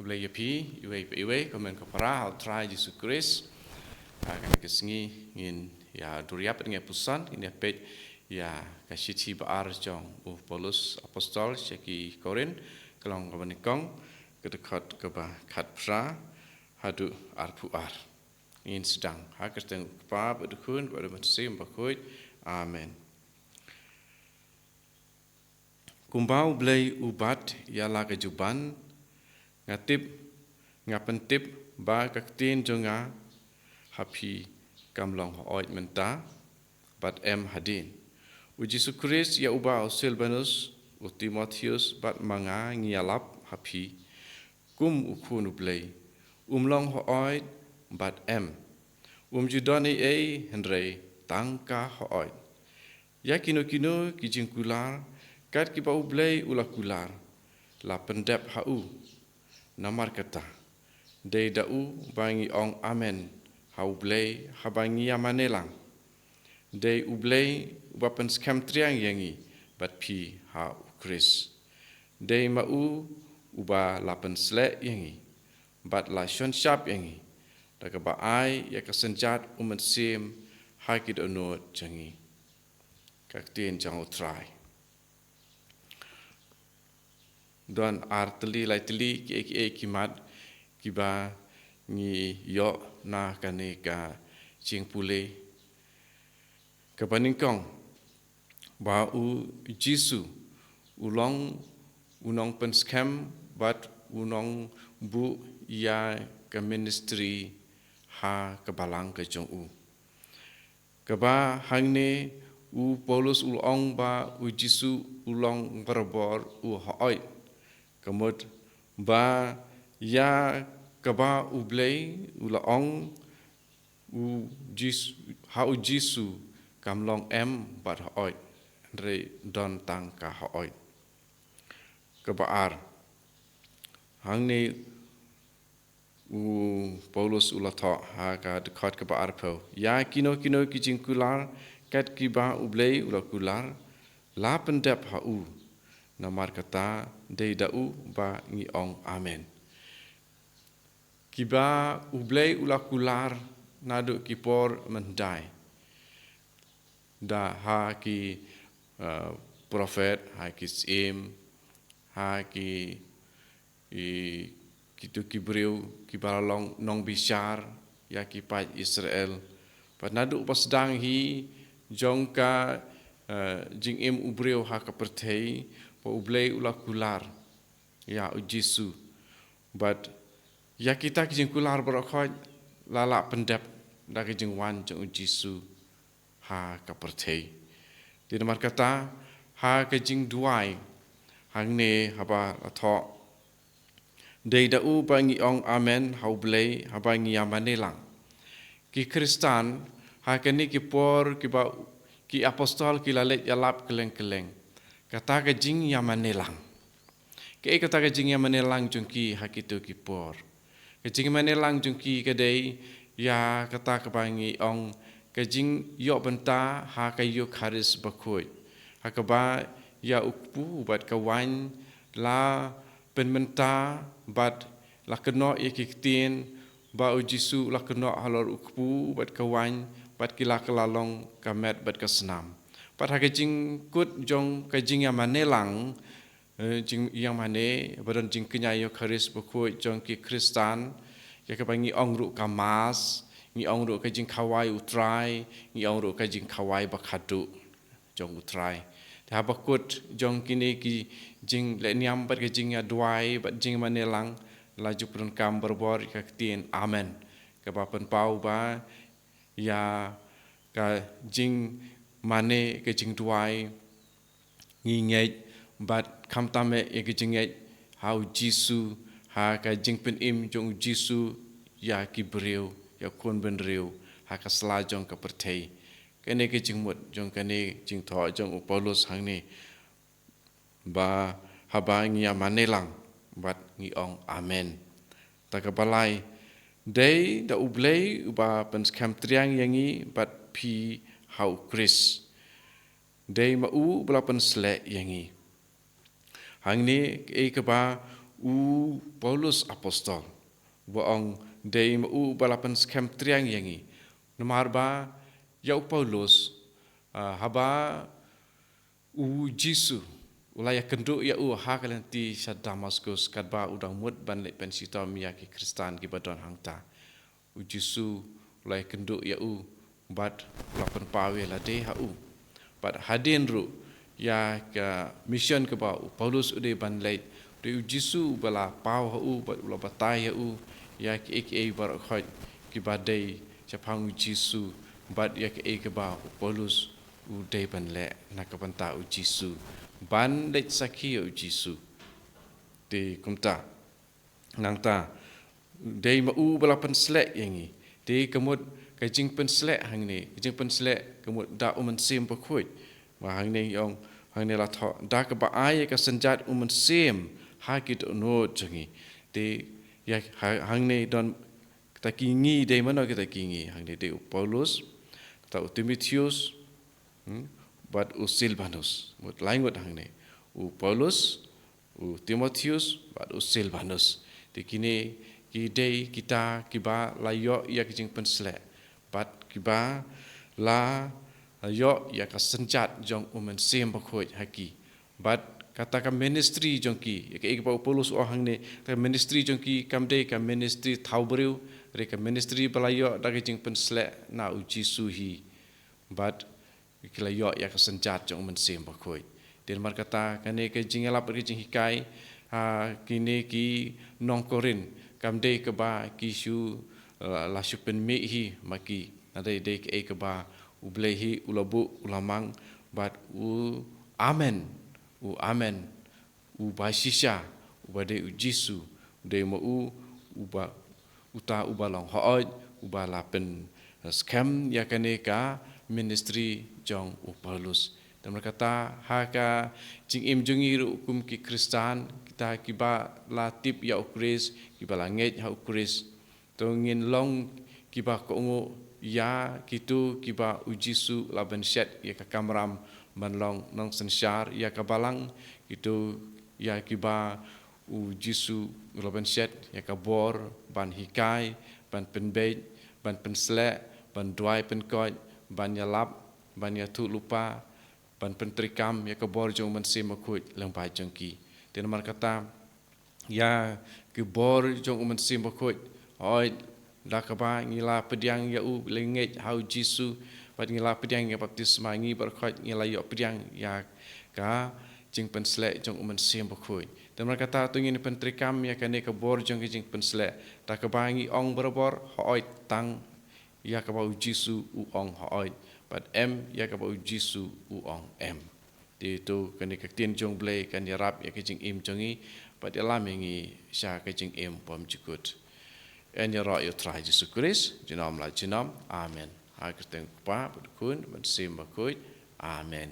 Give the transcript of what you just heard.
Kublai yapi iwe komen kapara hal try Yesus Kristus kan kesengi ngin ya duriap dengan pusan ini pet ya kasih baar jong Paulus apostol syaki Korin kelong kabanikong kedekat keba kat pra hadu arpuar ngin sedang ha kerteng pa bedukun pada manusia bakut amen. Kumbau blai ubat ialah kejuban ngatip ngapentip ba kaktin jonga hapi kamlong hoit menta bat hadin uji sukris ya uba Silvanus u Timotheus bat manga ngialap hapi kum ukun blai umlong hoit bat judoni henrei tangka hoit ya kino kijingkular kat kipa ublai ulakular la pendep hau namar kata dei dau bangi ong amen hau blai habangi amanelang dei ublai wapen skam triang yangi bat pi ha Kris dei mau uba lapen slek yangi bat la shon sharp yangi daga ba ai ya kasenjat sim hakid onot jangi kaktien jang try dan arteli laiteli ki kimat kiba ni yo na kaneka jing pule kapaningkong ba u Jisu ulong unong penskam bat unong bu ya ke ministry ha kebalang ke jong u keba hangne u Paulus ulong ba u Jisu ulong berbor u hoit kemud ba ya keba ublei ulaong u Jisu kamlong bat hoit re don tang ka hoit kebaar hangne u Paulus ulatho ha ka dekat kebaar po ya kino kijingkular kat kiba ublei ulakular la pendep hau namar kata dei dau ba ngi ong amen kiba ublei ulakular nadu kipor mendai da ha ki prophet ha ki sim ha ki kitu kibreu kibalalong nong bishar ya ki pai Israel pa nadu pas dang hi jongka jingim ubreu ha ka pertei pa ublei ulakular ya Jisu but ya kita kijingkular berokoi lala pendep da kijingwan jong Jisu ha ka pertei di nomor kata ha kijing duai hangne haba atho dei dau bangi ong amen hau blei habangi amanelang ki Kristan ha kini ki por ki apostol ki lalet yalap keleng kata ke jing yamanelang ke kata ke jing yamanelang jungki hakitu ki por ke jing manelang jungki ke dei ya kata ke bangi ong ke jing yo benta ha ke yo kharis bakoi ha ke ba ya ukpu bat kawan la penmenta bat la keno ikitin ba Jisu la keno halor ukpu bat kawan bat kila kelalong kamet bat kesenam pat ha jing kut jong ka jing yang manelang jing yang mane badan jing kenya yo kharis bakoi jong ki Kristan ya ka bangi ong ru kamas ngi ong ru ka jing khawai utrai ngi ong ru ka jing khawai bakhadu jong utrai ta bakut jong kini ki jing le niam bat ka jing ya duai bat jing manelang laju pun kam berbor ka tien amen ka ba pen pau ba ya ka jing mane ke jing duai ngingej bat kam tame ke jingej hau Jisu ha ka jing pen jong Jisu ya ki breu ya kun ben reu ha ka slajong ka pertei kene ke jing mut jong kene jing tho jong Paulus hangne ba habangi amanelang bat ngi ong amen ta ka balai dei da ublei uba pen skam triang yangi bat pi hau Kris dei mau belapan slek yangi hangni ke ba Paulus apostol boong dei balapan skem triang yangi namarba ya Paulus haba Jisu ulaya kenduk ya hakalanti sa Damaskus kadba udang mut ban le pensita miyaki Kristan ki badon hangta Jisu ulaya kenduk ya bat lapan pawe la de bat hadin ru ya ka mission ke ba Paulus ude ban le de Jisu bala pau bat ula batai ya ki bar khoi ki badai chapang Jisu bat ya ke ba Paulus ude ban le nakapanta Jisu ban le sakhi Jisu de kumta nangta de ma bala pen slek yangi de kemut kajing pen slek hang ni kajing pen slek kemut da sim pa khoi ma hang ni yong hang ni la tho da ka ba ai ka sanjat sim ha ki to no changi de ya hang ni don ta ki ngi de mano kita ki ngi hang ni de Paulus ta Timotheus but Silvanus mut laingot hang ni Paulus Timotheus but Silvanus de kini ki de kita kiba la yo ya kijing pensle but kiba la yo ya ka senjat jong sim bakhoi haki but katakan ministry jong ki ya ke Paulus hang ni ka ministry jong ki kamde ka ministry thaubreu re ka ministry balayo da kijing pensle na Jisu hi but kila yo ya ka senjat jong sim bakhoi den mar kata kane ke jingela per jing hikai kini ki nongkorin kamde ke ba kisu la supen mi hi maki ade de ke ba ublehi ulabu ulamang bat amen basisha ubade Jisu de mo uba uta ubalong hooj ubala pen scam ya kane ka ministry jong Paulus dan berkata haka jing im jungi hukum ki Kristan kita kiba latip ya ukris kiba langit ya ukris tongin long kiba kongo ya kitu kiba Jisu laban syat ya ka kamram manlong nong sensyar ya ka balang itu ya kiba Jisu laban syat ya ka bor ban hikai ban penbej ban penslek ban duai penkoj ban yalap ban ya tu lupa ban pentrikam ya ke bor jong sim makut lang bai jong ki den mar kata ya ke bor jong sim makut oi da ka ba ngila pediang ya lengej hau Jisu pat ngila pediang ya baptisma ngi berkhot ngila yo pediang ya ka jing penslek jong sim makut den mar kata tu ngin pentrikam ya kane ke bor jong jing penslek da ka ba ngi ong berbor oi tang ya ka ba Jisu ong oi but ya ka ba Jisu ong di tu kani ka tin jong blai kan ya rap ya ka jing im jongi but ya lamingi sha ka jing im pom jikut en ya ra yo try Jesu Christ jinam la jinam amen ha ka teng pa kun man sim ba amen